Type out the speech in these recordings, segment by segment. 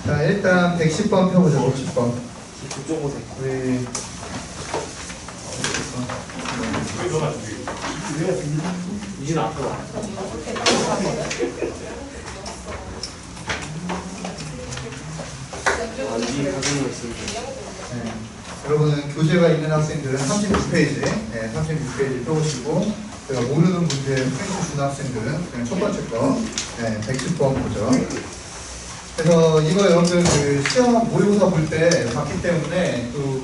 자, 일단 110번 펴보자. 110번. 그쪽 보세요. 우리 이진 앞으로. 네. 여러분은 교재가 있는 학생들은 36페이지, 네, 36페이지 펴보시고, 제가 모르는 문제 프린트 준 학생들은 그냥 첫 번째 거, 네, 110번 보죠. 그래서 이거 여러분들 그 시험 모의고사 볼 때 봤기 때문에 또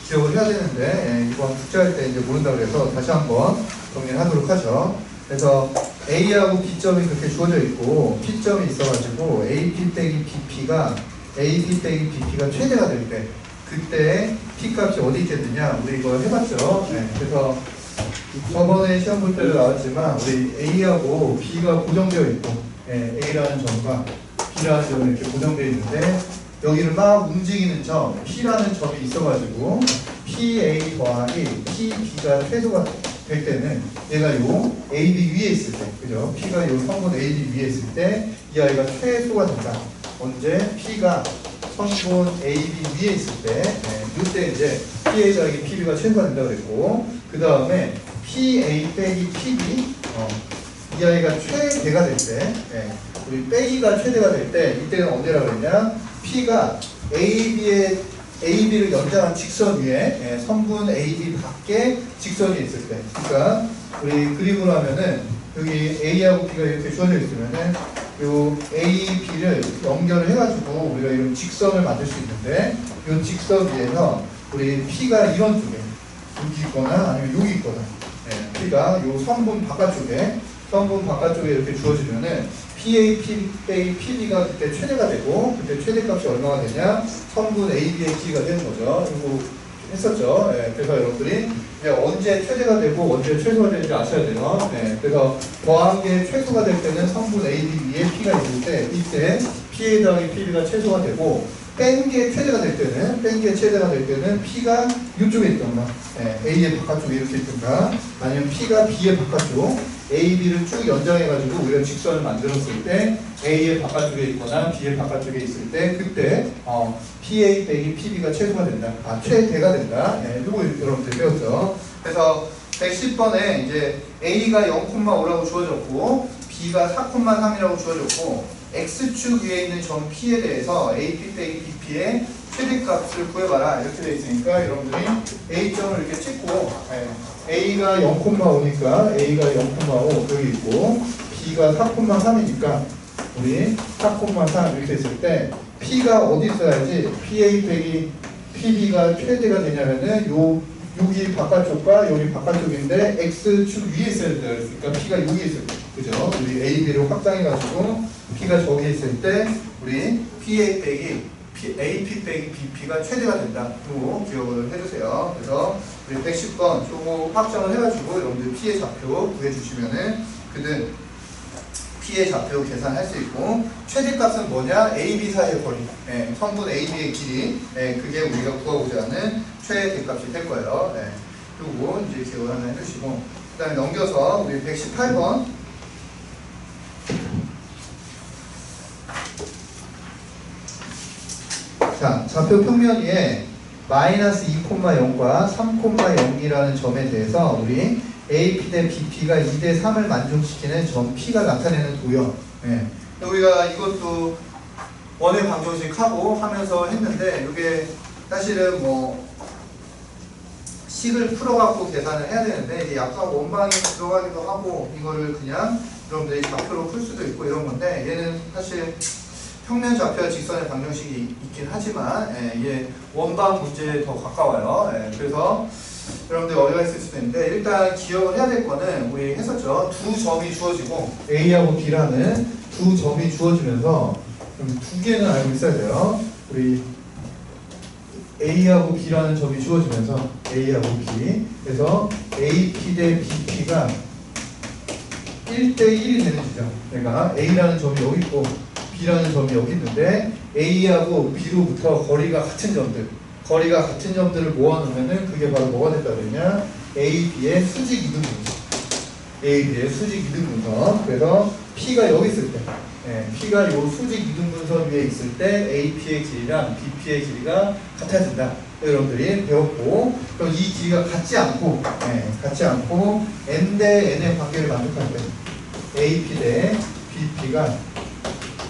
기억을 해야 되는데, 예, 이번 숙제할 때 이제 모른다 그래서 다시 한번 정리를 하도록 하죠. 그래서 A하고 B점이 그렇게 주어져 있고 P점이 있어가지고 AP 빼기 BP가 AB 빼기 BP가 최대가 될 때, 그때 P 값이 어디 있겠느냐, 우리 이거 해봤죠. 네, 그래서 저번에 시험 볼 때도 나왔지만 우리 A하고 B가 고정되어 있고, 예, A라는 점과 B라는 점이 이렇게 고정되어 있는데 여기를 막 움직이는 점 P라는 점이 있어가지고 PA 더하기 PB가 최소가 될 때는 얘가 요 AB 위에 있을 때, 그죠? P가 요 성분 AB 위에 있을 때 이 아이가 최소가 된다. 언제? P가 성분 AB 위에 있을 때, 이때 이제 PA 더하기 PB가 최소가 된다 그랬고, 그 다음에 PA 빼기 PB, 이 아이가 최대가 될 때, 우리 빼기가 최대가 될 때, 이때는 언제라고 그랬냐? P가 AB를 연장한 직선 위에 선분 AB 밖에 직선이 있을 때, 그러니까 우리 그림으로 하면은 여기 A하고 B가 이렇게 주어져 있으면은 요 A, B를 연결을 해가지고 우리가 이런 직선을 만들 수 있는데, 이 직선 위에서 우리 P가 이런 쪽에 여기 있거나 아니면 여기 있거나, P가 요 선분 바깥쪽에 이렇게 주어지면은 PA, 빼기 PB가 그때 최대가 되고, 그때 최대값이 얼마가 되냐? 선분 AB의 G가 되는 거죠. 이거 했었죠. 그래서 여러분들이 이제 언제 최대가 되고 언제 최소가 되는지 아셔야 돼요. 그래서 더한 게 최소가 될 때는 선분 AB 위에 P가 있을 때, 이때 PA 더하기 PB가 최소가 되고, 뺀 게 최대가 될 때는 P가 이쪽에 있던가, A의 바깥쪽에 이렇게 있던가, 아니면 P가 B의 바깥쪽, A, B를 쭉 연장해가지고 우리가 직선을 만들었을 때 A의 바깥쪽에 있거나 B의 바깥쪽에 있을 때, 그때 PA 빼기 PB가 최소가 된다. 최대가 된다. 이거 여러분들 배웠죠. 그래서 110번에 이제 A가 0,5라고 주어졌고 B가 4,3이라고 주어졌고, X축 위에 있는 점 P에 대해서 AP 빼기 BP의 최대값을 구해봐라 이렇게 되어 있으니까 여러분들이 A점을 이렇게 찍고, A가 0,5니까 A가 0,5 여기 있고, B가 4,3이니까 우리 4,3 이렇게 했을 때 P가 어디 있어야지 PA 빼기 PB가 최대가 되냐면은 여기 바깥쪽과 여기 바깥쪽인데 X축 위에 있어야 된다 그랬으니까 P가 여기 있을 때, 그죠? 우리 A, B를 확장해가지고 P가 저기 있을 때 우리 PA 빼기 AP 빼기 BP가 최대가 된다. 이거 기억을 해주세요. 그래서 우리 110번 요거 확정을 해가지고 여러분들 P의 좌표 구해주시면은 그는 P의 좌표 계산할 수 있고, 최대값은 뭐냐? AB 사이의 거리, 성분 AB의 길이, 그게 우리가 구하고자 하는 최대값이 될 거예요. 요거 이제 기억을 하나 해주시고, 그 다음에 넘겨서 우리 118번. 자, 좌표 평면 위에 마이너스 2,0과 3,0이라는 점에 대해서 우리 AP 대 BP가 2대 3을 만족시키는 점 P가 나타내는 도형. 우리가 이것도 원의 방정식하고 하면서 했는데, 이게 사실은 뭐 식을 풀어갖고 계산을 해야 되는데 이게 약간 원방이 들어가기도 하고, 이거를 그냥 여러분들이 좌표로 풀 수도 있고 이런 건데, 얘는 사실 평면 좌표와 직선의 방정식이 있긴 하지만 이게 원방 문제에 더 가까워요. 그래서 여러분들 어려가 있을 수도 있는데, 일단 기억을 해야 될 거는 우리 했었죠. 두 점이 주어지고 A하고 B라는 두 점이 주어지면서 두 개는 알고 있어야 돼요. 우리 A하고 B라는 점이 주어지면서 A하고 B, 그래서 AP 대 BP가 1대 1이 되는 지점. 그러니까 A라는 점이 여기 있고 B라는 점이 여기 있는데, A하고 B로부터 거리가 같은 점들을 모아놓으면은 그게 바로 뭐가 된다 그랬냐? AB의 수직 이등분선. 그래서 P가 여기 있을 때, P가 요 수직 이등분선 위에 있을 때 AP의 길이랑 BP의 길이가 같아진다. 여러분들이 배웠고, 그럼 이 길이가 같지 않고 N 대 N의 관계를 만족할 때 AP 대 BP가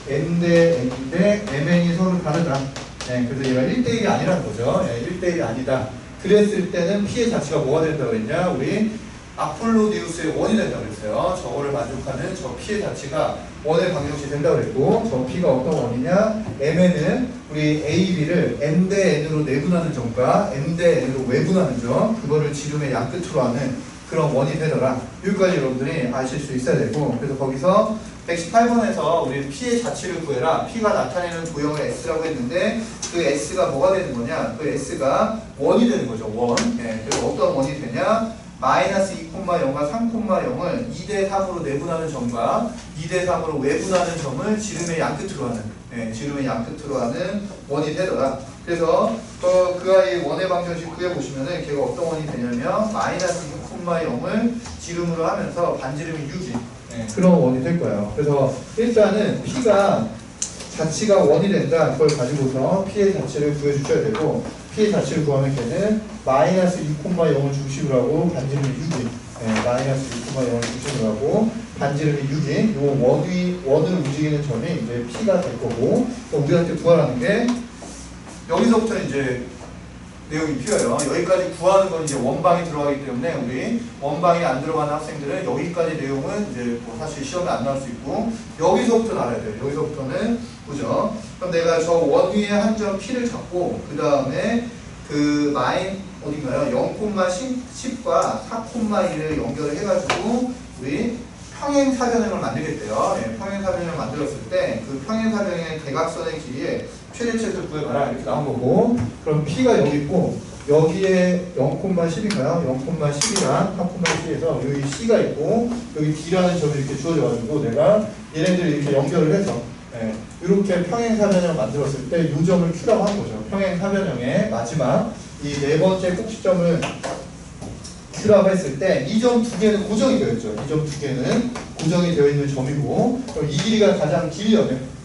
N 대 N 대 MN이 서로 다르다. 그래서 얘가 1대1이 아니라는 거죠. 1대1이 아니다. 그랬을 때는 P의 자체가 뭐가 된다고 그랬냐? 우리 아폴로디우스의 원이 된다고 그랬어요. 저거를 만족하는 저 P의 자체가 원의 방정식이 된다고 그랬고, 저 P가 어떤 원이냐? MN은 우리 AB를 N 대 N으로 내분하는 점과 N 대 N으로 외분하는 점, 그거를 지름의 양끝으로 하는 그런 원이 되더라. 여기까지 여러분들이 아실 수 있어야 되고, 그래서 거기서 118번에서 우리 P의 자치를 구해라. P가 나타내는 도형을 S라고 했는데 그 S가 뭐가 되는 거냐? 그 S가 원이 되는 거죠. 원. 그래서 어떤 원이 되냐? 마이너스 2,0과 3,0을 2대 3으로 내분하는 점과 2대 3으로 외분하는 점을 지름의 양끝으로 하는 지름의 양끝으로 하는 원이 되더라. 그래서 그 아이의 원의 방정식 구해보시면은 걔가 어떤 원이 되냐면 마이너스 6,0을 지름으로 하면서 반지름이 6이 그런 원이 될 거예요. 그래서 일단은 P가 자치가 원이 된다. 그걸 가지고서 P의 자치를 구해주셔야 되고, P의 자치를 구하면 걔는 마이너스 6,0을 중심으로 하고 반지름이 6이 마이너스 6,0을 중심으로 하고 반지름이 6이 요 원을 움직이는 점이 이제 P가 될 거고, 또 우리한테 구하라는 게 여기서부터 이제 내용이 필요해요. 여기까지 구하는 건 이제 원방이 들어가기 때문에 우리 원방이 안 들어가는 학생들은 여기까지 내용은 이제 뭐 사실 시험에 안 나올 수 있고, 여기서부터 알아야 돼요. 여기서부터는 보죠. 그럼 내가 저 원 위에 한 점 P를 잡고 그 다음에 그 어딘가요? 0,10과 4,1을 연결을 해가지고 우리 평행사변형을 만들겠대요. 평행사변형을 만들었을 때 그 평행사변형의 대각선의 길이에 최대치를 구해봐라 이렇게 나온 거고, 그럼 P가 여기 있고 여기에 0,10인가요? 0,10이랑 4,10에서 여기 C가 있고 여기 D라는 점이 이렇게 주어져가지고 내가 얘네들을 이렇게 연결을 해서 이렇게 평행사변형을 만들었을 때 이 점을 Q라고 한 거죠. 평행사변형의 마지막 이 네 번째 꼭지점을 Q라고 했을 때 이 점 두 개는 고정이 되어 있죠. 이 점 두 개는 고정이 되어 있는 점이고, 그럼 이 길이가 가장 길려면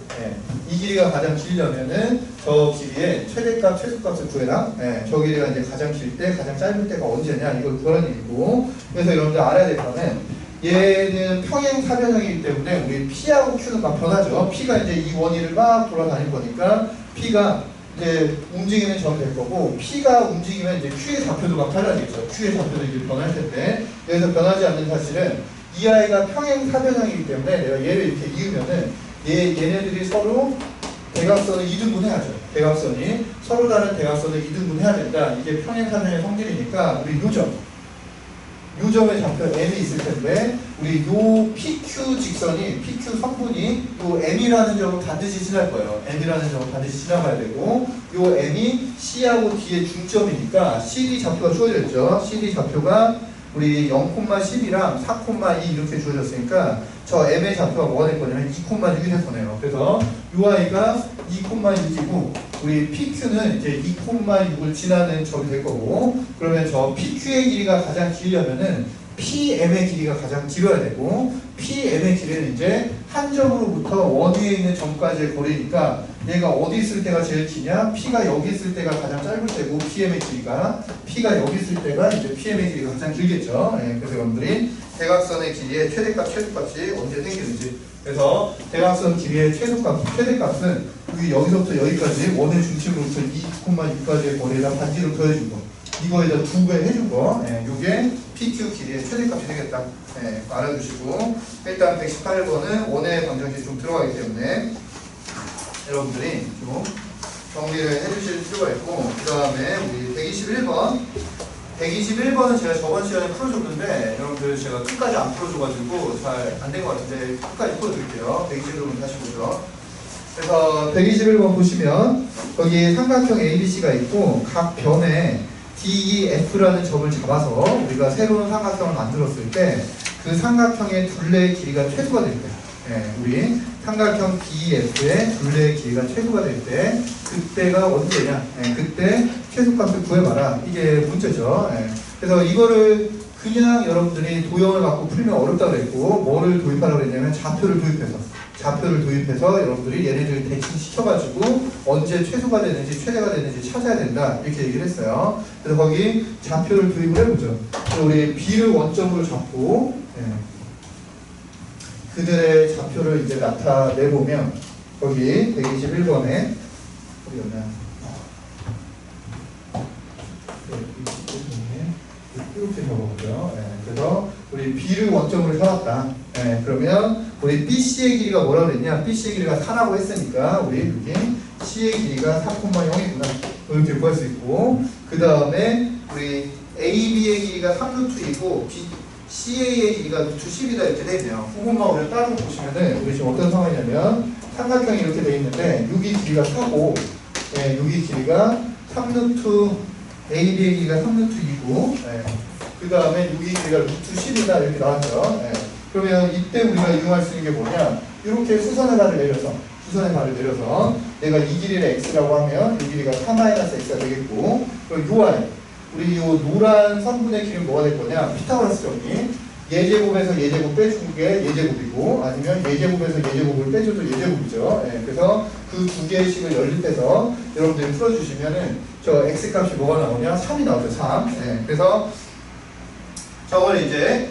이 길이가 가장 길려면은 저 길이의 최대값, 최소값을 구해라. 저 길이가 이제 가장 길 때, 가장 짧을 때가 언제냐 이걸 구하는 얘기고, 그래서 여러분들 알아야 될 거는 얘는 평행사변형이기 때문에 우리 P하고 Q는 막 변하죠. P가 이제 이 원위를 막 돌아다닐 거니까 P가 이제 움직이는 점이 될 거고, P가 움직이면 이제 Q의 좌표도 막 달라지겠죠. Q의 좌표도 이제 변할 텐데, 여기서 변하지 않는 사실은 이 아이가 평행사변형이기 때문에 내가 얘를 이렇게 이으면은 얘네들이 서로 대각선을 이등분해야죠. 대각선이 서로 다른 대각선을 이등분해야 된다. 이게 평행사변의 성질이니까 우리 요 점의 좌표 M이 있을 텐데 우리 요 PQ 직선이 PQ 성분이 요 M이라는 점을 반드시 지날 거예요. M이라는 점을 반드시 지나가야 되고, 요 M이 C하고 D의 중점이니까 CD 좌표가 주어져 있죠. CD 좌표가 우리 0,10이랑 4,2 이렇게 주어졌으니까 저 M의 좌표가 뭐가 될 거냐면 2,6이 될 거네요. 그래서 이 아이가 2,6이고 우리 PQ는 이제 2,6을 지나는 점이 될 거고, 그러면 저 PQ의 길이가 가장 길려면은 PM의 길이가 가장 길어야 되고, PM의 길이는 이제 한 점으로부터 원 위에 있는 점까지의 거리니까 얘가 어디 있을 때가 제일 기냐? P가 여기 있을 때가 가장 짧을 때고, PM의 길이가 P가 여기 있을 때가 이제 PM의 길이가 가장 길겠죠. 그래서 여러분들이 대각선의 길이의 최대값, 최소값이 언제 생기는지, 그래서 대각선 길이의 최대값은 여기서부터 여기까지 원의 중심으로부터 2,6까지의 거리에다 반지를 더해준 거, 이거에다 2배 해준 거, 이게 PQ 길이의 최대값이 되겠다. 알아두시고, 일단 118번은 원의 방정식이 좀 들어가기 때문에 여러분들이 좀 정리를 해주실 필요가 있고, 그 다음에 우리 121번은 제가 저번 시간에 풀어줬는데 여러분들 제가 끝까지 안 풀어줘가지고 잘 안 된 것 같은데 끝까지 풀어드릴게요. 121번 다시 보죠. 그래서 121번 보시면 거기 삼각형 ABC가 있고 각 변에 DEF라는 점을 잡아서 우리가 새로운 삼각형을 만들었을 때 그 삼각형의 둘레의 길이가 최소가 될 때, 우리 삼각형 DEF의 둘레의 길이가 최소가 될 때, 그때가 언제냐? 그때 최소값을 구해봐라. 이게 문제죠. 그래서 이거를 그냥 여러분들이 도형을 갖고 풀면 어렵다고 그랬고 뭐를 도입하라고 그랬냐면 좌표를 도입해서 여러분들이 얘네들을 대칭시켜가지고 언제 최소가 되는지 최대가 되는지 찾아야 된다 이렇게 얘기를 했어요. 그래서 거기 좌표를 도입을 해보죠. 그래서 우리 B를 원점으로 잡고 그들의 좌표를 이제 나타내보면 거기 121번에 이렇게 적어보죠. 그래서 우리 B를 원점으로 삼았다. 그러면 우리 BC의 길이가 뭐라고 그랬냐? BC의 길이가 4라고 했으니까 우리 여기 C의 길이가 4,0이구나. 이렇게 구할 수 있고 그 다음에 우리 AB의 길이가 3루트이고 CA의 길이가 루트 10이다 이렇게 돼 있네요. 그것만 우리가 따로 보시면은 우리 지금 어떤 상황이냐면 삼각형이 이렇게 돼 있는데 여기 길이가 4고 여기 길이가 3루트 AB의 길이가 3루트2고 그 다음에 여기 길이가 루트 10이다 이렇게 나왔죠. 그러면 이때 우리가 이용할 수 있는 게 뭐냐, 이렇게 수선의 발을 내려서 내가 이 길이를 x라고 하면 이 길이가 4-x가 되겠고, 그리고 요 안에 우리 요 노란 선분의 길이는 뭐가 될 거냐, 피타고라스 정리. 예제곱에서 예제곱 빼준 게 예제곱이고, 아니면 예제곱에서 예제곱을 빼줘도 예제곱이죠. 그래서 그 두 개의 식을 연립해서 여러분들이 풀어주시면은 저 x 값이 뭐가 나오냐, 3이 나오죠. 3. 그래서 저걸 이제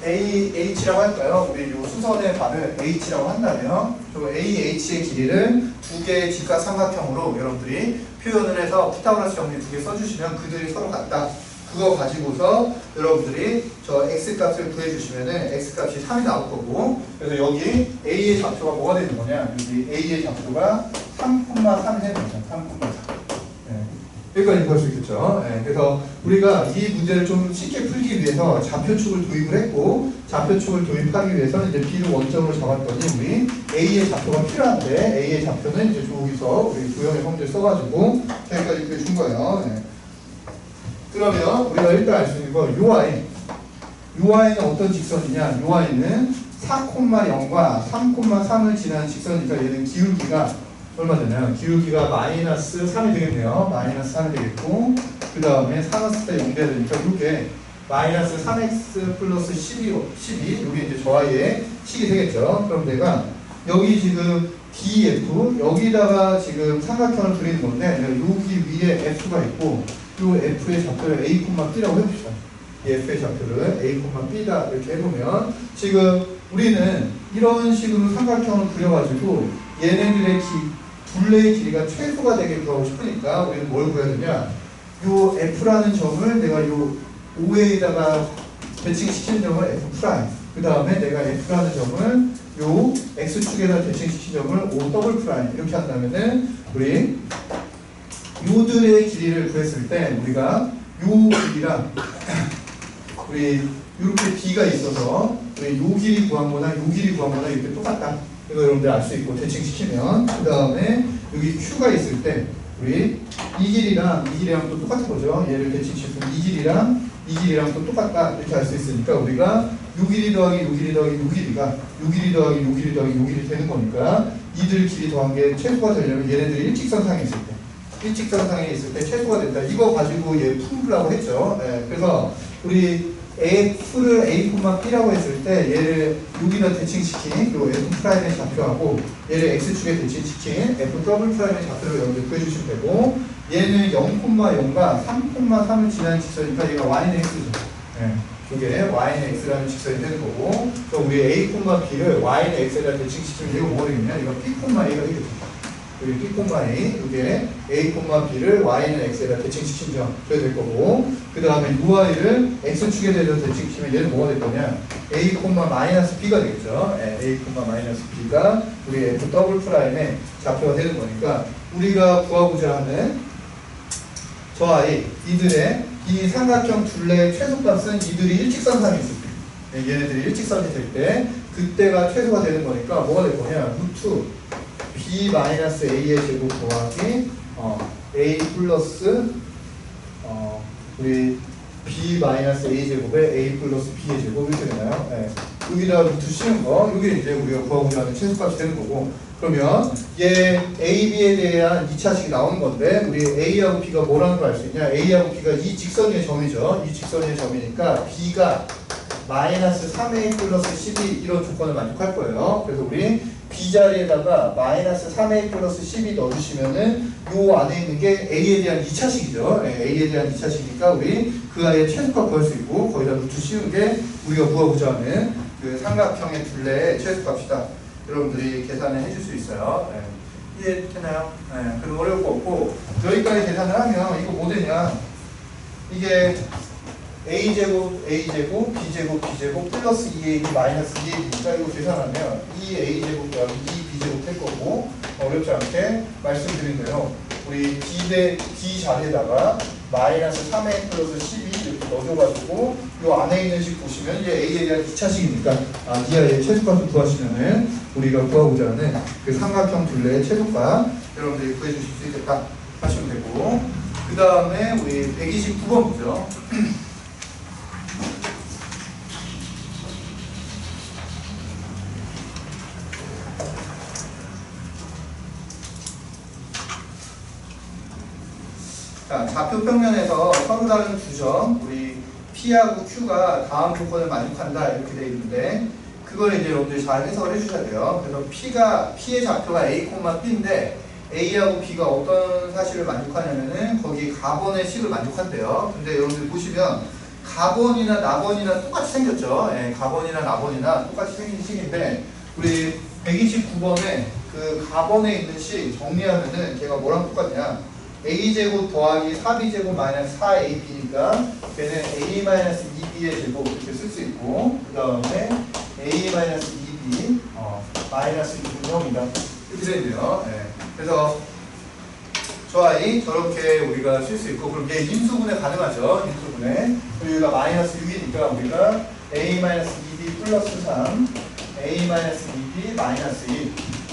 H라고 할까요? 우리 요 수선의 반을 H라고 한다면 저 AH의 길이를 두 개의 직각 삼각형으로 여러분들이 표현을 해서 피타고라스 정리 두 개 써주시면 그들이 서로 같다. 그거 가지고서 여러분들이 저 X값을 구해주시면은 X값이 3이 나올 거고, 그래서 여기 A의 좌표가 뭐가 되는 거냐, 여기 A의 좌표가 3,3이 되는 거죠. 3,4. 여기까지 구할 수 있겠죠. 그래서 우리가 이 문제를 좀 쉽게 풀기 위해서 좌표축을 도입을 했고, 좌표축을 도입하기 위해서는 이제 B를 원점으로 잡았더니 우리 A의 좌표가 필요한데, A의 좌표는 이제 저기서 우리 도형의 형태를 써가지고 여기까지 이렇게 준 거예요. 그러면 우리가 일단 알 수 있는 건 요 Y는 어떤 직선이냐, 요 Y는 4,0과 3,3을 지나는 직선이니까 얘는 기울기가 얼마 되나요? 기울기가 마이너스 3이 되겠네요. 마이너스 3이 되겠고, 그 다음에 3을 때 0 돼야 되니까 이렇게 마이너스 3x 플러스 12 여기 이제 저 Y의 식이 되겠죠. 그럼 내가 여기 지금 DF 여기다가 지금 삼각형을 그리는 건데 내가 여기 위에 F가 있고 요 F의 좌표를 A, B라고 해봅시다. 이 F의 좌표를 A, B다 이렇게 해보면 지금 우리는 이런 식으로 삼각형을 그려가지고 얘네들의 둘레의 길이가 최소가 되게 구하고 싶으니까 우리는 뭘 구해야 되냐, 요 F라는 점을 내가 요 OA에다가 대칭시킨 점을 F', 그 다음에 내가 F라는 점을 요 X축에다 대칭시킨 점을 O', 이렇게 한다면은 우리 요들의 길이를 구했을 때 우리가 요 길이랑 우리 이렇게 B가 있어서 우리 요 길이 구한 거나 요 길이 구한 거나 이렇게 똑같다. 이거 여러분들 알 수 있고 대칭시키면, 그 다음에 여기 Q가 있을 때 우리 이 길이랑 또 똑같은 거죠. 얘를 대칭시키면 이 길이랑 또 똑같다 이렇게 알 수 있으니까 우리가 요 길이 더하기 요 길이 더하기 요 길이가 요 길이 더하기 요 길이 더하기 요 길이 되는 거니까 이들 길이 더한 게 최소가 되려면 얘네들이 일직선상에 있을 때 최소가 된다. 이거 가지고 얘 풀으라고 했죠. 그래서 우리 F를 A, B라고 했을 때 얘를 여기다 대칭시킨 요 F'의 좌표하고 얘를 X축에 대칭시킨 F''의 좌표를 여기 구해주시면 되고, 얘는 0,0과 3,3을 지나는 직선이니까 얘가 Y는 X죠. 이게 Y는 X라는 직선이 되는 거고, 그럼 우리 A, B를 Y는 X에다 대칭시키면 이거 뭐가 되겠냐, 이거 P,A가 되겠죠. 여기 P,A, 이게 A, B를 Y는 X에다 대칭시킨 점 줘야 될 거고, 그 다음에 UI를 X축에 대해서 대칭시키면 얘는 뭐가 될 거냐, A, B가 되겠죠. A, B가 우리 F'의 좌표가 되는 거니까 우리가 구하고자 하는 저 아이, 이들의 이 삼각형 둘레의 최소값은 이들이 일직선상에 있을 때, 얘네들이 일직선이 될 때 그때가 최소가 되는 거니까 뭐가 될 거냐, 루트 B-A의 제곱 더하기 A 플러스 우리 B-A 제곱에 A 플러스 B의 제곱 이렇게 되나요? 여기다 루트 씌운 거, 여기 이제 우리가 구하고자 하는 최소값이 되는 거고, 그러면 얘 A, B에 대한 2차식이 나오는 건데 우리 A하고 B가 뭐라는 걸 알 수 있냐? A하고 B가 이 직선의 점이죠. 이 직선의 점이니까 B가 마이너스 3A 플러스 12 이런 조건을 만족할 거예요. 그래서 우리 B 자리에다가 마이너스 3A 플러스 12 넣어주시면은 요 안에 있는 게 A에 대한 2차식이죠. 네, A에 대한 2차식이니까 우리 그 아이의 최소값 구할 수 있고 거기다 루트 씌운 게 우리가 구하고자 하는 그 삼각형의 둘레의 최소값이다. 여러분들이 계산을 해줄 수 있어요. 네. 이해되나요? 네, 그래도 어려울 거 없고 여기까지 계산을 하면 이거 뭐 되냐? 이게 A제곱, A제곱, B제곱, B제곱 플러스 2AB 마이너스 2AB니까 이거 계산하면 2A제곱 더하기 2B제곱 될 거고 어렵지 않게 말씀드린 대로 우리 B 자리에다가 마이너스 3A 플러스 12 이렇게 넣어줘가지고 이 안에 있는 식 보시면 이제 A에 대한 2차식이니까 이 아이의 최소값을 구하시면은 우리가 구하고자 하는 그 삼각형 둘레의 최소값 여러분들이 구해주실 수 있겠다 하시면 되고 그 다음에 우리 129번 보죠. 자, 좌표 평면에서 서로 다른 두 점, 우리 P하고 Q가 다음 조건을 만족한다 이렇게 되어 있는데 그걸 이제 여러분들이 잘 해석을 해주셔야 돼요. 그래서 P의 좌표가 A, B인데 A하고 B가 어떤 사실을 만족하냐면은 거기 가번의 식을 만족한대요. 근데 여러분들 보시면 가번이나 나번이나 똑같이 생겼죠. 예, 가번이나 나번이나 똑같이 생긴 식인데 우리 129번에 그 가번에 있는 식 정리하면은 걔가 뭐랑 똑같냐? A제곱 더하기 4B제곱 마이너스 4AB니까 걔는 A 마이너스 2B의 제곱 이렇게 쓸 수 있고 그 다음에 A 마이너스 2B 마이너스 6이다 이렇게 되네요. 네. 그래서 저 아이 저렇게 우리가 쓸 수 있고 그럼 얘 인수분해 가능하죠. 인수분해 여기가 마이너스 6이니까 우리가 A 마이너스 2B 플러스 3 A 마이너스 2B 마이너스 1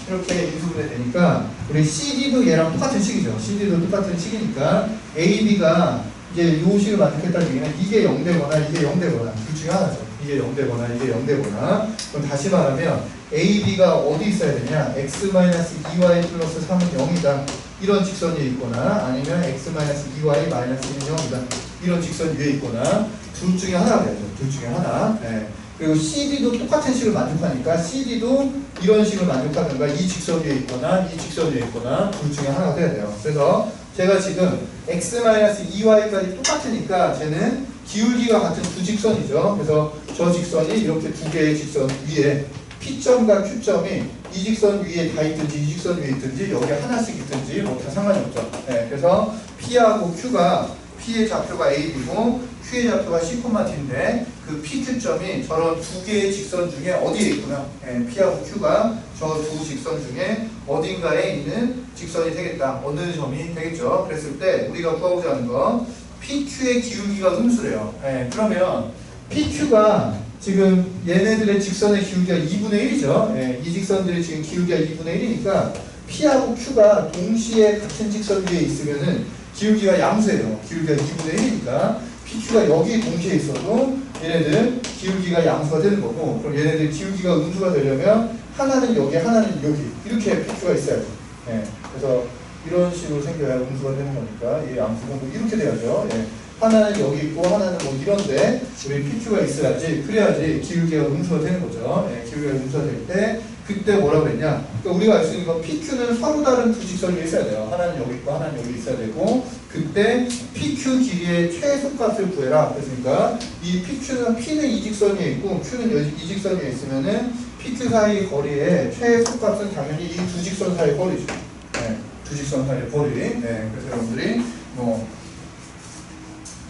이렇게 인수분해 되니까 우리 CD도 얘랑 똑같은 식이죠. CD도 똑같은 식이니까 AB가 이제 요 식을 만족했다는 얘기는 이게 0되거나 이게 0되거나 둘 중에 하나죠. 이게 0되거나 이게 0되거나 그럼 다시 말하면 AB가 어디 있어야 되냐? X-2Y 플러스 3은 0이다. 이런 직선이 있거나 아니면 X-2Y 마이너스 1은 0이다. 이런 직선 위에 있거나 둘 중에 하나가 되죠. 둘 중에 하나. 네. 그리고 CD도 똑같은 식을 만족하니까 CD도 이런 식을 만족하든가 이 직선 위에 있거나 이 직선 위에 있거나 둘 중에 하나가 돼야 돼요. 그래서 제가 지금 X-2Y까지 똑같으니까 쟤는 기울기가 같은 두 직선이죠. 그래서 저 직선이 이렇게 두 개의 직선 위에 P점과 Q점이 이 직선 위에 다 있든지 이 직선 위에 있든지 여기 하나씩 있든지 뭐 다 상관이 없죠. 네, 그래서 P하고 Q가 P의 좌표가 AB고 Q의 좌표가 C'인데 그 PQ점이 저런 두 개의 직선 중에 어디에 있구나. 네, P하고 Q가 저 두 직선 중에 어딘가에 있는 직선이 되겠다. 어느 점이 되겠죠. 그랬을 때 우리가 구하고자 하는 건 PQ의 기울기가 음수래요. 네, 그러면 PQ가 지금 얘네들의 직선의 기울기가 2분의 1이죠. 예, 이 직선들의 지금 기울기가 2분의 1이니까 P하고 Q가 동시에 같은 직선 위에 있으면은 기울기가 양수예요. 기울기가 2분의 1이니까 PQ가 여기 동시에 있어도 얘네들 기울기가 양수가 되는 거고 그럼 얘네들 기울기가 음수가 되려면 하나는 여기 하나는 여기 이렇게 PQ가 있어야죠. 예, 그래서 이런 식으로 생겨야 음수가 되는 거니까 이 양수가 뭐 이렇게 돼야죠. 예. 하나는 여기 있고 하나는 뭐 이런데 우리 PQ가 있어야지 그래야지 기울기가 음수가 되는 거죠. 예, 기울기가 음수가 될 때 그때 뭐라고 했냐? 그러니까 우리가 알 수 있는 건 PQ는 서로 다른 두 직선 위에 있어야 돼요. 하나는 여기 있고 하나는 여기 있어야 되고 그때 PQ 길이의 최소값을 구해라. 그러니까 이 P는 이 직선 위에 있고 Q는 이 직선 위에 있으면은 PQ 사이 거리의 최소값은 당연히 이 두 직선 사이 거리죠. 네, 두 직선 사이 거리. 네, 그래서 여러분들이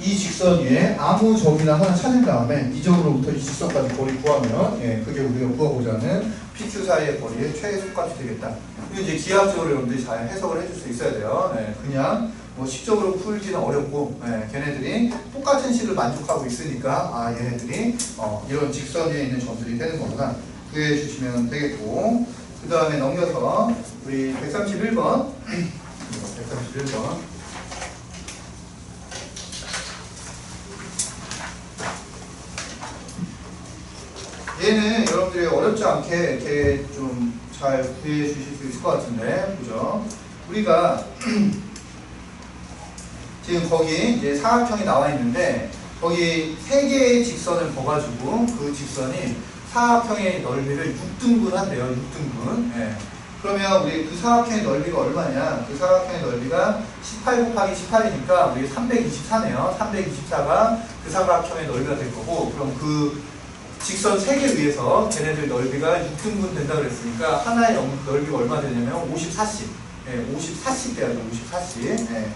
이 직선 위에 아무 점이나 하나 찾은 다음에 이 점으로부터 이 직선까지 거리 구하면 그게 우리가 구하고자 하는 PQ 사이의 거리의 최소값이 되겠다. 이거 이제 기하학적으로 여러분들이 잘 해석을 해줄 수 있어야 돼요. 그냥 뭐 식적으로 풀기는 어렵고 걔네들이 똑같은 식을 만족하고 있으니까 얘네들이 이런 직선 위에 있는 점들이 되는 거구나. 그해 주시면 되겠고 그 다음에 넘겨서 우리 131번 131번 얘는 여러분들이 어렵지 않게 이렇게 좀 잘 구해 주실 수 있을 것 같은데, 보죠. 우리가 지금 거기 이제 사각형이 나와 있는데, 거기 3개의 직선을 봐가지고 그 직선이 사각형의 넓이를 6등분 한대요. 6등분. 예. 그러면 우리 그 사각형의 넓이가 얼마냐? 그 사각형의 넓이가 18 곱하기 18이니까 우리 324네요. 324가 그 사각형의 넓이가 될 거고, 그럼 그 직선 3개 위에서 걔네들 넓이가 6등분 된다 그랬으니까 하나의 넓이가 얼마 되냐면 54씩. 예, 54씩 돼야죠. 54씩. 예.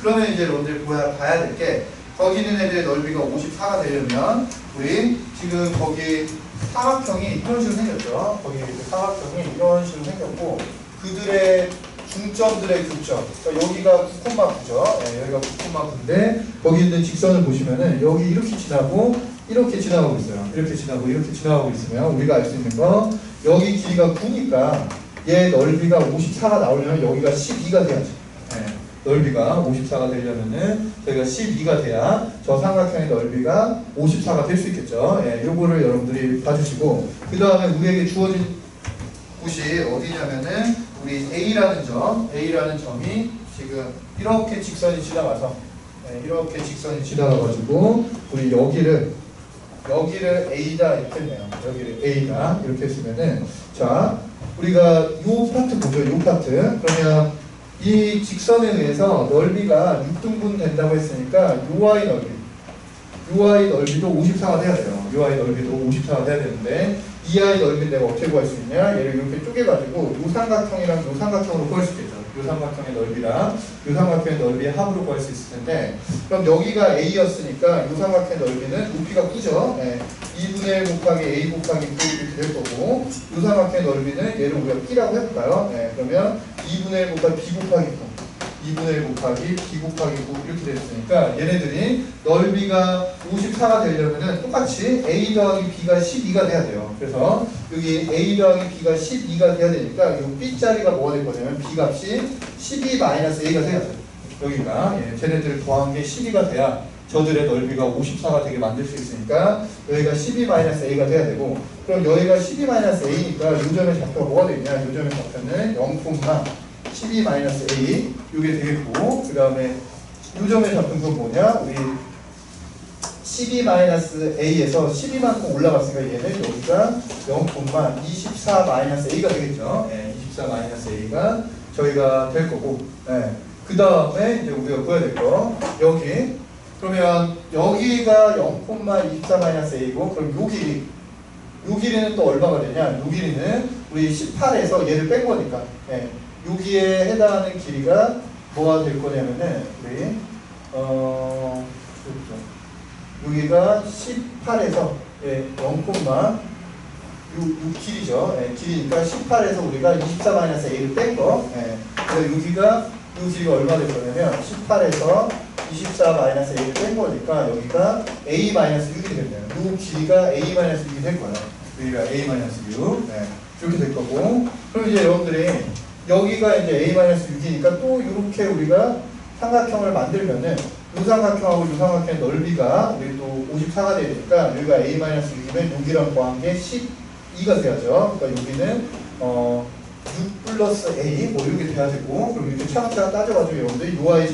그러면 이제 여러분들 봐야 될 게, 거기 있는 애들의 넓이가 54가 되려면 우리 지금 거기 사각형이 이런 식으로 생겼죠. 거기 사각형이 이런 식으로 생겼고, 그들의 중점들의 교점, 그러니까 여기가 9,9죠. 네, 여기가 9,9인데 거기 있는 직선을 보시면은 여기 이렇게 지나고 이렇게 지나가고 있어요. 이렇게 지나고 이렇게 지나가고 있으면 우리가 알 수 있는 거, 여기 길이가 9니까 얘 넓이가 54가 나오려면 여기가 12가 돼야죠. 네, 넓이가 54가 되려면은 저희가 12가 돼야 저 삼각형의 넓이가 54가 될 수 있겠죠. 예, 요거를 여러분들이 봐주시고, 그 다음에 우리에게 주어진 곳이 어디냐면은 우리 A라는 점이 지금 이렇게 직선이 지나가서, 예, 이렇게 직선이 지나가가지고 우리 여기를 A다 이렇게 했네요. 여기를 A다 이렇게 했으면은, 자, 우리가 요 파트 보죠. 요 파트. 그러면 이 직선에 의해서 넓이가 6등분 된다고 했으니까 UI 넓이도 54가 돼야 돼요. UI 넓이도 54가 돼야 되는데, 이 아이 넓이를 내가 어떻게 구할 수 있냐? 얘를 이렇게 쪼개가지고 요 삼각형이랑 요 삼각형으로 구할 수 있겠죠. 요 삼각형의 넓이랑 요 삼각형의 넓이의 합으로 구할 수 있을 텐데, 그럼 여기가 A였으니까 요 삼각형의 넓이는 높이가 9죠. 네. 2분의 1 곱하기 A 곱하기 9 이렇게 될 거고, 요 삼각형의 넓이는 얘를 우리가 P라고 해볼까요? 네. 그러면 2분의 1 곱하기 B 곱하기 9, 2분의 1 곱하기 B 곱하기 9 이렇게 됐으니까 얘네들이 넓이가 54가 되려면은 똑같이 A 더하기 B가 12가 돼야 돼요. 그래서 여기 A 더하기 B가 12가 돼야 되니까 이 B 자리가 뭐가 될 거냐면 B 값이 12-A가 돼야죠. 여기가, 예, 쟤네들을 더한 게 12가 돼야 저들의 넓이가 54가 되게 만들 수 있으니까 여기가 12-A가 돼야 되고, 그럼 여기가 12-A니까 요 점의 좌표가 뭐가 되냐? 요 점의 좌표는 0,12-A 이게 되겠고, 그 다음에 요점의 좌표는 뭐냐? 우리 12-A에서 12만큼 올라갔으니까 얘는 여기가 0,24-A가 되겠죠. 네, 24-A가 저희가 될 거고, 네. 그 다음에 이제 우리가 구해야 될 거, 여기. 그러면 여기가 0,24-A고, 그럼 요 길이는 또 얼마가 되냐? 요 길이는 우리 18에서 얘를 뺀 거니까, 네. 여기에 해당하는 길이가 뭐가 될 거냐면은 우리 여기가 18에서, 예, 0, 요 길이죠. 예, 길이니까 18에서 우리가 24-A를 뺀 거. 예. 그래서 여기가 요 길이가 얼마 될 거냐면 18에서 24-A를 뺀 거니까 여기가 A-6이 되겠네요. 요 길이가 A-6이 될 거예요. 여기가 A-6. 네. 이렇게 될 거고. 그럼 이제 여러분들이 여기가 이제 A-6이니까 또 이렇게 우리가 삼각형을 만들면은 이 삼각형하고 이 삼각형의 넓이가 우리 또 54가 되니까 여기가 A-6이면 여기랑 더한 게 12가 돼야죠. 그러니까 여기는 6 플러스 A 뭐 이렇게 돼야 되고, 그럼 이렇게 차근차근 따져가지고 여러분들이 UI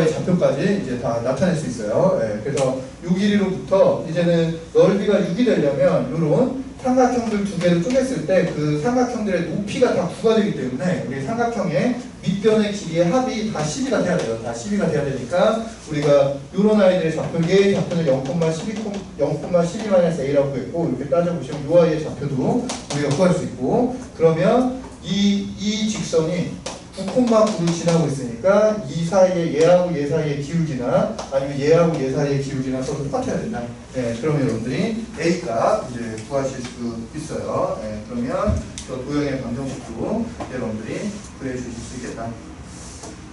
좌표까지 이제 다 나타낼 수 있어요. 예, 그래서 요 길이로부터 이제는 넓이가 6이 되려면 요런 삼각형들 두 개를 쪼갰을 때 그 삼각형들의 높이가 다 9가 되기 때문에 우리 삼각형의 밑변의 길이의 합이 다 12가 돼야 돼요. 다 12가 돼야 되니까 우리가 요런 아이들의 좌표, 얘의 좌표는 0,12-A라고 했고, 이렇게 따져보시면 요 아이의 좌표도 우리가 구할 수 있고, 그러면 이 직선이 9,9를 지나고 있으니까 이 사이에 얘하고 얘 사이의 기울기나 아니면 얘하고 얘 사이의 기울기나 서로 똑같아야 된다. 네, 그러면 여러분들이 A값 이제 구하실 수 있어요. 네, 그러면 저 도형의 방정식도 여러분들이 구해주실 수 있겠다.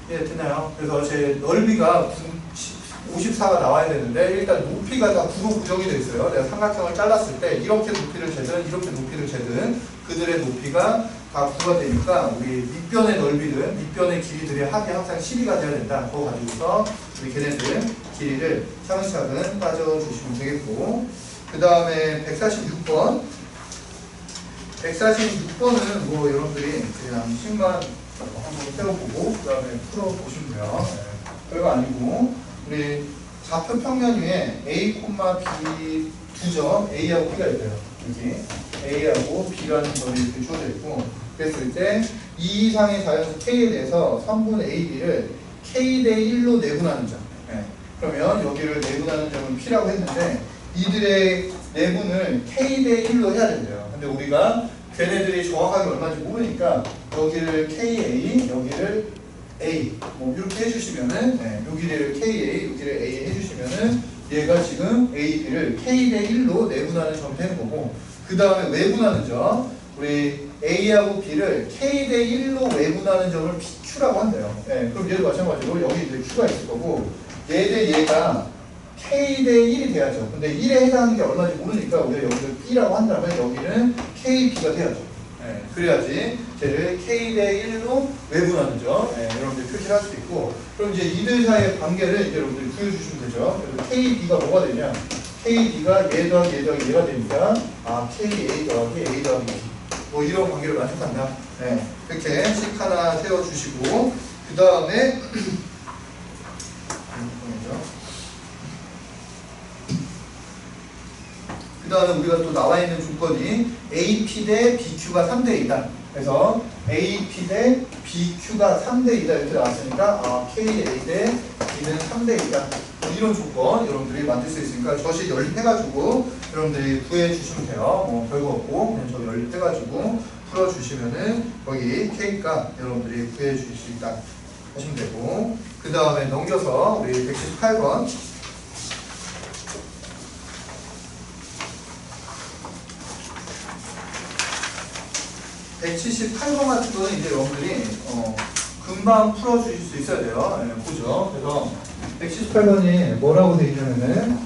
예, 됐나요? 그래서 제 넓이가 54가 나와야 되는데 일단 높이가 다 9로 고정이 되어 있어요. 내가 삼각형을 잘랐을 때 이렇게 높이를 재든 이렇게 높이를 재든 그들의 높이가 다 9가 되니까 우리 밑변의 넓이는 밑변의 길이들의 합이 항상 12가 돼야 된다. 그거 가지고서 우리 걔네들 길이를 차근차근 따져주시면 되겠고, 그 다음에 146번 146번은 뭐 여러분들이 그냥 식만 한번 세워보고 그 다음에 풀어보시면 돼요. 네. 별거 아니고 우리 좌표 평면 위에 A, B 두 점 A하고 B가 있대요. 여기 A하고 B라는 점이 이렇게 주어져 있고 그랬을 때 이 이상의 자연수 K에 대해서 선분 AB를 K 대 1로 내분하는 점. 네. 그러면 여기를 내분하는 점은 P라고 했는데 이들의 내분을 K 대 1로 해야 된대요. 근데 우리가 걔네들이 정확하게 얼마인지 모르니까 여기를 KA, 여기를 A 뭐 이렇게 해주시면은 네, 여기를 KA, 여기를 A 해주시면은 얘가 지금 AB를 K 대 1로 내분하는 점이 되는 거고 그 다음에 외분하는 점 우리 A하고 B를 K 대 1로 외분하는 점을 PQ라고 한대요. 네, 그럼 얘도 마찬가지로 여기 이제 Q가 있을 거고 얘 대 얘가 K 대 1이 돼야죠. 근데 1에 해당하는 게 얼마인지 모르니까 우리가 여기를 B라고 한다면 여기는 KB가 돼야죠. 네, 그래야지 쟤를 K 대 1로 외분하는 점 여러분들 표시를 할 수 있고 그럼 이제 이들 사이의 관계를 이제 여러분들이 구해주시면 되죠. 그래서 KB가 뭐가 되냐 KB가 얘 더하기 얘 더하기 얘가 되니까 KA 더하기 A 더하기 뭐 이런 관계를 만족한다. 네, 이렇게 식 하나 세워주시고 그 다음에 그 다음에 우리가 또 나와 있는 조건이 AP 대 BQ가 3대 2다. 그래서 AP 대 BQ가 3대 2다 이렇게 나왔으니까 KA 대 B는 3대 2다. 뭐 이런 조건 여러분들이 만들 수 있으니까 저식 연립해가지고 여러분들이 구해주시면 돼요. 뭐 별거 없고 그냥 저 연립해가지고 풀어주시면은 거기 K값 여러분들이 구해주실 수 있다 하시면 되고 그 다음에 넘겨서 우리 118번 178번 같은 거는 이제 여러분들이 금방 풀어주실 수 있어야 돼요. 네, 보죠. 그래서 178번이 뭐라고 되어 있냐면은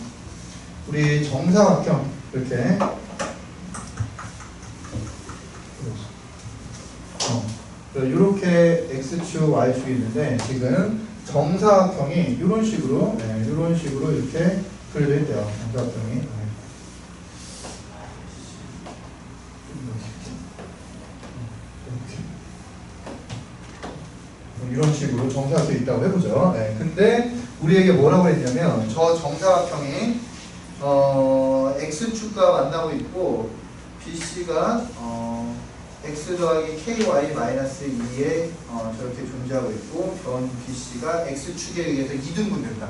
우리 정사각형 이렇게 이렇게 X축, Y축이 있는데 지금 정사각형이 이런 식으로 이런 식으로 이렇게 그려져 있대요. 정사각형이 이런 식으로 정사각형이 있다고 해보죠. 네, 근데 우리에게 뭐라고 했냐면 저 정사각형이 X축과 만나고 있고 BC가 X 더하기 KY 마이너스 2에 저렇게 존재하고 있고 변 BC가 X축에 의해서 2등분된다.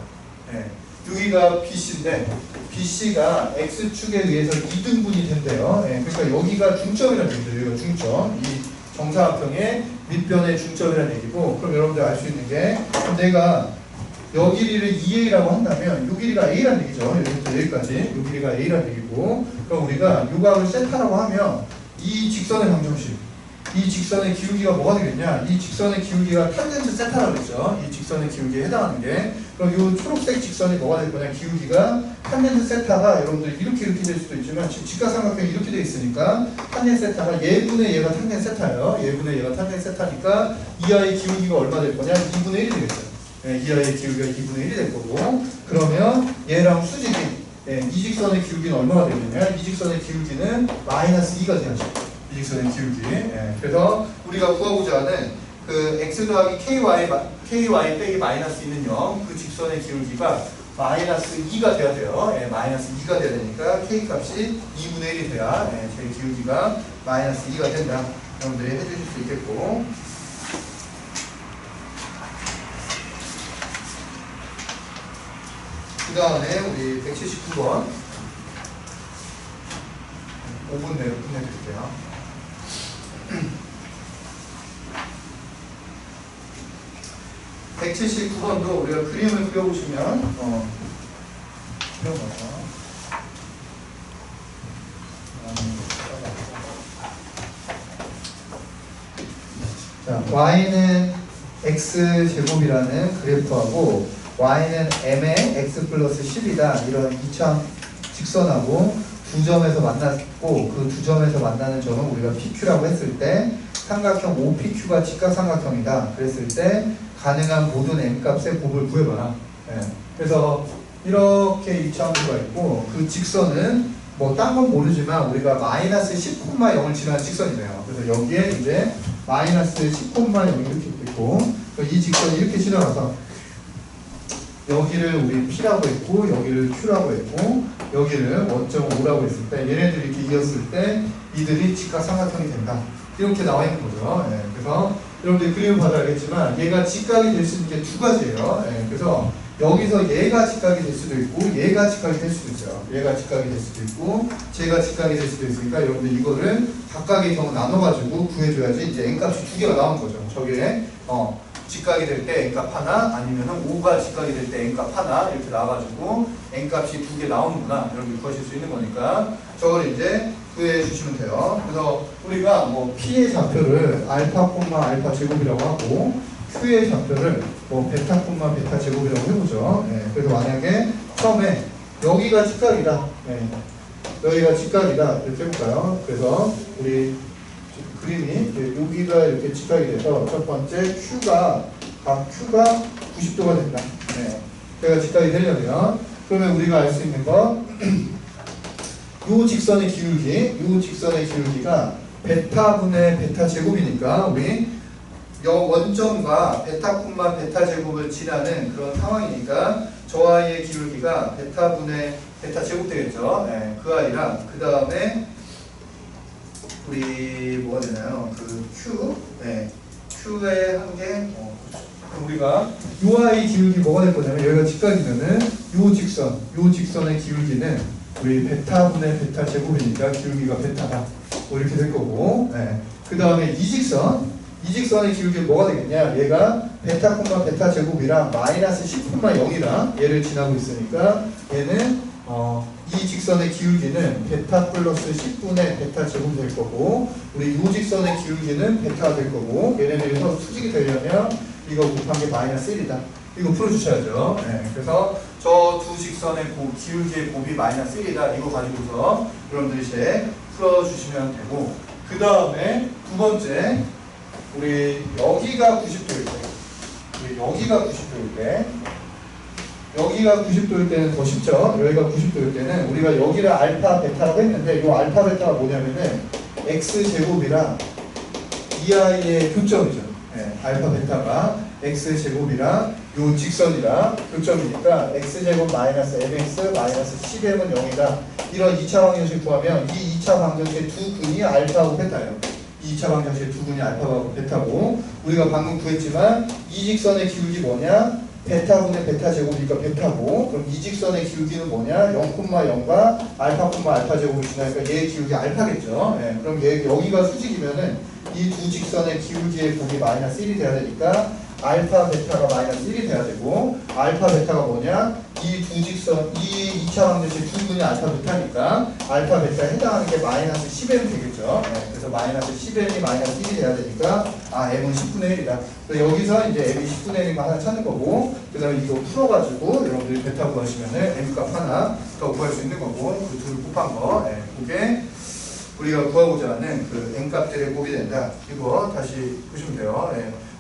네, 여기가 BC인데 BC가 X축에 의해서 2등분이 된대요. 네, 그러니까 여기가 중점이라는 얘기죠. 여기가 중점. 이 정사각형의 밑변의 중점이라는 얘기고 그럼 여러분들 알 수 있는 게 내가 여 길이를 2A라고 한다면 요 길이가 A라는 얘기죠. 여기부터 여기까지 요 길이가 A라는 얘기고 그럼 우리가 요 각을 세타라고 하면 이 직선의 방정식 이 직선의 기울기가 뭐가 되겠냐 이 직선의 기울기가 탄젠트 세타라고 했죠. 이 직선의 기울기에 해당하는 게 그럼 요 초록색 직선이 뭐가 될 거냐 기울기가 탄젠트 세타가 여러분들 이렇게 될 수도 있지만 지금 직각삼각형이 이렇게 돼 있으니까 탄젠트 세타가 얘분의 얘가 탄젠트 세타예요. 얘분의 얘가 탄젠트 세타니까 이 아이의 기울기가 얼마 될 거냐 2분의 1이 되겠어요. 이 아이의 기울기가 2분의 1이 될 거고 그러면 얘랑 수직이 이 직선의 기울기는 얼마가 되느냐 이 직선의 기울기는 마이너스 2가 되죠. 이 직선의 기울기. 그래서 우리가 구하고자 하는 그 x 더하기 ky 빼기 마이너스 2는 0 그 직선의 기울기가 마이너스 2가 돼야 돼요. 마이너스 2가 돼야 되니까 k 값이 2분의 1이 돼야 제 기울기가 마이너스 2가 된다. 여러분들이 해주실 수 있겠고 그 다음에 우리 179번 5분 내로 끝내드릴게요. 179번도 우리가 그림을 그려보시면 이런 거죠. 자, y는 x제곱이라는 그래프하고 y는 m의 x 플러스 10이다. 이런 이참 직선하고 두 점에서 만났고 그 두 점에서 만나는 점은 우리가 PQ라고 했을 때 삼각형 OPQ가 직각삼각형이다. 그랬을 때 가능한 모든 m값의 곱을 구해봐라. 그래서 이렇게 이차함수가 있고 그 직선은 뭐 딴 건 모르지만 우리가 마이너스 10,0을 지나는 직선이네요. 그래서 여기에 이제 마이너스 10,0 이렇게 있고 이 직선이 이렇게 지나가서 여기를 우리 P라고 했고 여기를 Q라고 했고 여기를 1.5라고 했을 때 얘네들이 이렇게 이었을 때 이들이 직각삼각형이 된다. 이렇게 나와 있는 거죠. 예, 그래서 여러분들 그림을 봐도 알겠지만 얘가 직각이 될 수 있는 게 두 가지예요. 예, 그래서 여기서 얘가 직각이 될 수도 있고 얘가 직각이 될 수도 있어요. 얘가 직각이 될 수도 있고 쟤가 직각이 될 수도 있으니까 여러분들 이거를 각각의 경우 나눠가지고 구해줘야지 이제 n값이 두 개가 나오는 거죠. 저게 직각이 될 때 n값 하나 아니면은 5가 직각이 될 때 n값 하나 이렇게 나와가지고 n값이 두 개 나오는구나 여러분들 구하실 수 있는 거니까 저걸 이제 구해 주시면 돼요. 그래서 우리가 뭐 P의 좌표를 알파, 알파 제곱이라고 하고 Q의 좌표를 뭐 베타, 베타 제곱이라고 해보죠. 예, 그래서 만약에 처음에 여기가 직각이다. 예, 여기가 직각이다. 이렇게 해볼까요? 그래서 우리 그림이 여기가 이렇게 직각이 돼서 첫 번째 Q가 90도가 된다. 예, 그가 직각이 되려면 그러면 우리가 알 수 있는 거 요 직선의 기울기가 베타분의 베타 제곱이니까 우리 원점과 베타, 베타 제곱을 지나는 그런 상황이니까 저 아이의 기울기가 베타분의 베타 제곱 되겠죠. 네, 그 아이랑 그 다음에 우리 뭐가 되나요? 그 Q, 네, Q의 한개 우리가 요 아이 기울기 뭐가 될 거냐면 여기가 직각이면은 요 직선의 기울기는 우리 베타분의 베타 제곱이니까 기울기가 베타다. 뭐 이렇게 될 거고. 네. 그 다음에 이 직선의 기울기 뭐가 되겠냐? 얘가 베타, 베타 제곱이랑 마이너스 10,0이랑 얘를 지나고 있으니까 얘는 이 직선의 기울기는 베타 플러스 10분의 베타 제곱이 될 거고 우리 이 직선의 기울기는 베타가 될 거고 얘네들에서 수직이 되려면 이거 곱한 게 마이너스 1이다. 이거 풀어주셔야죠. 네, 그래서 저 두 직선의 기울기의 곱이 마이너스 1이다. 이거 가지고서 여러분들이 이제 풀어주시면 되고 그 다음에 두 번째 우리 여기가 90도일 때 여기가 90도일 때는 더 쉽죠. 여기가 90도일 때는 우리가 여기를 알파 베타라고 했는데 이 알파 베타가 뭐냐면은 x제곱이랑 이 아이의 교점이죠. 네, 알파 베타가 x제곱이랑 요 직선이랑 교점이니까 x제곱 마이너스 mx 마이너스 10m은 0이다. 이런 2차 방정식 구하면 이 2차 방정식의 두 근이 알파하고 베타예요. 2차 방정식의 두 근이 알파하고 베타고 우리가 방금 구했지만 이 직선의 기울기 뭐냐? 베타분의 베타 제곱이니까 베타고 그럼 이 직선의 기울기는 뭐냐? 0,0과 알파 제곱을 지나니까 얘의 기울기 알파겠죠. 예, 그럼 얘 여기가 수직이면은 이 두 직선의 기울기의 곱이 마이너스 1이 돼야 되니까 알파 베타가 마이너스 1이 돼야 되고 알파 베타가 뭐냐? 이 두 직선 이 2차 방정식 두 분이 알파 베타니까 알파 베타에 해당하는 게 마이너스 10m 되겠죠. 네, 그래서 마이너스 10m이 마이너스 1이 돼야 되니까 m은 10분의 1이다. 그래서 여기서 이제 m이 10분의 1인 거 하나 찾는 거고 그 다음에 이거 풀어가지고 여러분들이 베타 구하시면은 m값 하나 더 구할 수 있는 거고 그 둘을 곱한 거 그게 우리가 구하고자 하는 그 n값들의 곱이 된다. 이거 다시 보시면 돼요.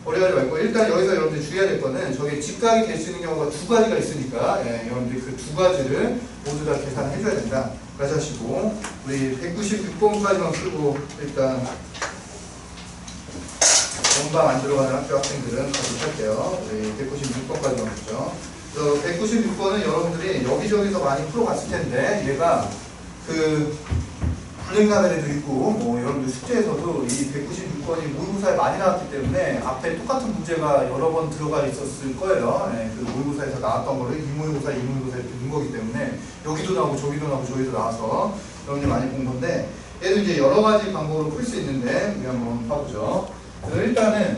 어려워하지 말고 일단 여기서 여러분들 주의해야 될 거는 저게 직각이 될 수 있는 경우가 두 가지가 있으니까 여러분들이 그 두 가지를 모두 다 계산해 줘야 된다. 그래서 하시고 우리 196번까지만 풀고 일단 원방 안 들어가는 학교 학생들은 가서 할게요. 우리 196번까지만 보죠. 그래서 196번은 여러분들이 여기저기서 많이 풀어갔을 텐데 얘가 그 불행감에도 있고 뭐 여러분들 숙제에서도 이 196번이 모의고사에 많이 나왔기 때문에 앞에 똑같은 문제가 여러 번 들어가 있었을 거예요. 그 모의고사에서 나왔던 거를 이 모의고사 이렇게 넣은 거기 때문에 여기도 나오고 저기도 나오고 저기도 나와서 여러분들 많이 본 건데 얘도 이제 여러 가지 방법으로 풀 수 있는데 우리 한번 봐보죠. 그래서 일단은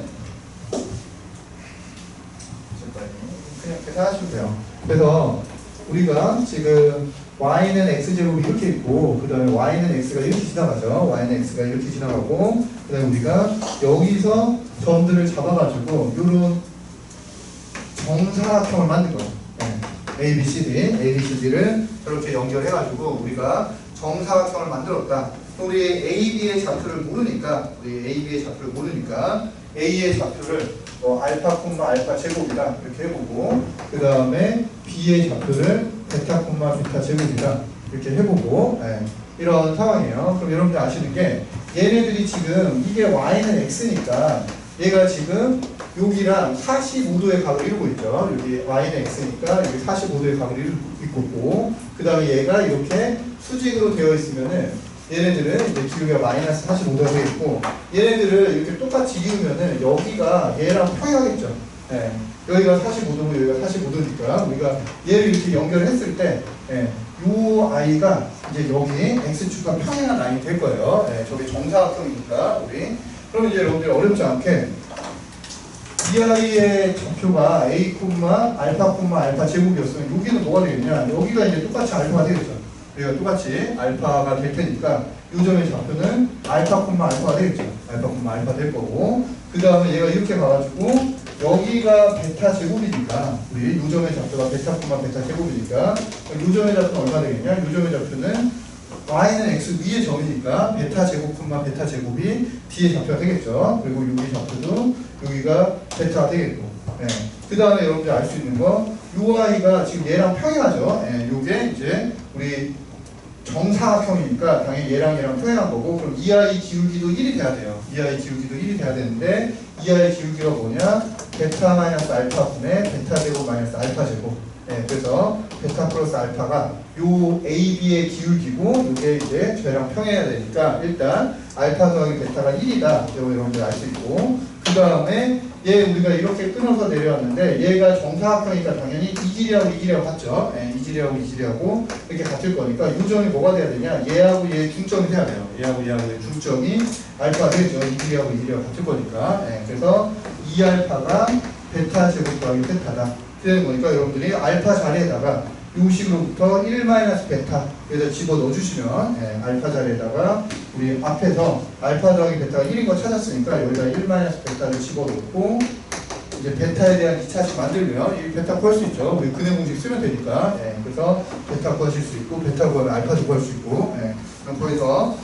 그냥 계산하시면 돼요. 그래서 우리가 지금 y는 x제곱이 이렇게 있고 그 다음에 y는 x가 이렇게 지나가죠. y는 x가 이렇게 지나가고 그 다음에 우리가 여기서 점들을 잡아가지고 이런 정사각형을 만든 거예요. ABCD를 이렇게 연결해가지고 우리가 정사각형을 만들었다. 우리 AB의 좌표를 모르니까 A의 좌표를 알파 제곱이다 이렇게 해보고 그 다음에 B의 좌표를 베타 베타 제곱이다 이렇게 해보고 이런 상황이에요. 그럼 여러분들 아시는 게 얘네들이 지금 이게 y는 x니까 얘가 지금 여기랑 45도의 각을 이루고 있죠. 여기 y는 x니까 여기 45도의 각을 이루고 있고 그 다음에 얘가 이렇게 수직으로 되어 있으면은 얘네들은 이제 기울기가 마이너스 45도가 되어 있고 얘네들을 이렇게 똑같이 이으면은 여기가 얘랑 평행하겠죠. 여기가 45도고 여기가 45도니까 우리가 얘를 이렇게 연결했을 때 요 i가 이제 여기 x축과 평행한 라인이 될 거예요. 저게 정사각형이니까 우리 그럼 이제 여러분들 어렵지 않게 이 i의 좌표가 a, 알파 제곱이었으면 여기는 뭐가 되겠냐? 여기가 이제 똑같이 알파가 되겠죠. 여기가 똑같이 알파가 될 테니까 이 점의 좌표는 알파가 되겠죠. 알파 될 거고 그 다음에 얘가 이렇게 가가지고 여기가 베타 제곱이니까 우리 이 점의 좌표가 베타 제곱이니까 이 점의 좌표는 얼마 되겠냐? 이 점의 좌표는 y는 x 위의 점이니까 베타 제곱이 뒤에 좌표가 되겠죠. 그리고 여기 좌표도 여기가 베타가 되겠고 그 다음에 여러분들 알 수 있는 거 UI가 지금 얘랑 평행하죠. 요게 이제 우리 정사각형이니까 당연히 얘랑 평행한 거고 그럼 이 i 기울기도 1이 돼야 돼요. 이 i 기울기도 1이 돼야 되는데 이 i 기울기가 뭐냐? 베타 마이너스 알파 분의 베타 제곱 마이너스 알파 제곱 그래서 베타 플러스 알파가 요 AB의 기울기고 요게 이제 저희랑 평행해야 되니까 일단 알파 더하기 베타가 1이다. 여러분들 알 수 있고 그 다음에 얘 우리가 이렇게 끊어서 내려왔는데 얘가 정사각형이니까 당연히 이 길이하고 같죠. 이 길이하고 이렇게 같을 거니까 이 점이 뭐가 돼야 되냐? 얘하고 얘 중점이 돼야 돼요. 얘하고 얘 중점이 알파가 되죠. 이 길이하고 같을 거니까 그래서 이 알파가 베타 제곱 더하기 베타다. 되는 거니까 여러분들이 알파 자리에다가 요 식으로부터 1-베타 여기다 집어 넣어주시면 알파 자리에다가 우리 앞에서 알파 더하기 베타가 1인 거 찾았으니까 여기다 1-베타를 집어 넣고 이제 베타에 대한 2차식 만들면 이 베타 구할 수 있죠. 우리 근해 공식 쓰면 되니까 그래서 베타 구하실 수 있고 베타 구하면 알파도 구할 수 있고 그럼 거기서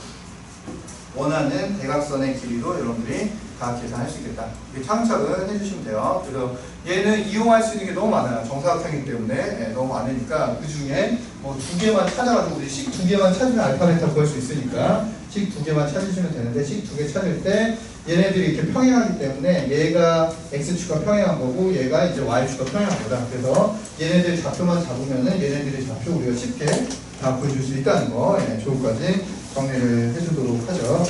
원하는 대각선의 길이도 여러분들이 다 계산할 수 있겠다. 이게 차근차근 해주시면 돼요. 그래서 얘는 이용할 수 있는 게 너무 많아요. 정사각형이기 때문에 너무 많으니까 그 중에 뭐 2개만 찾아가지고 우리 식 2개만 찾으면 알파 베타 구할 수 있으니까 식 2개만 찾으시면 되는데 식 2개 찾을 때 얘네들이 이렇게 평행하기 때문에 얘가 x축과 평행한 거고 얘가 이제 y축과 평행한 거다. 그래서 얘네들 좌표만 잡으면은 얘네들의 좌표 우리가 쉽게 다 보여줄 수 있다는 거 조금까지 정리를 해주도록 하죠.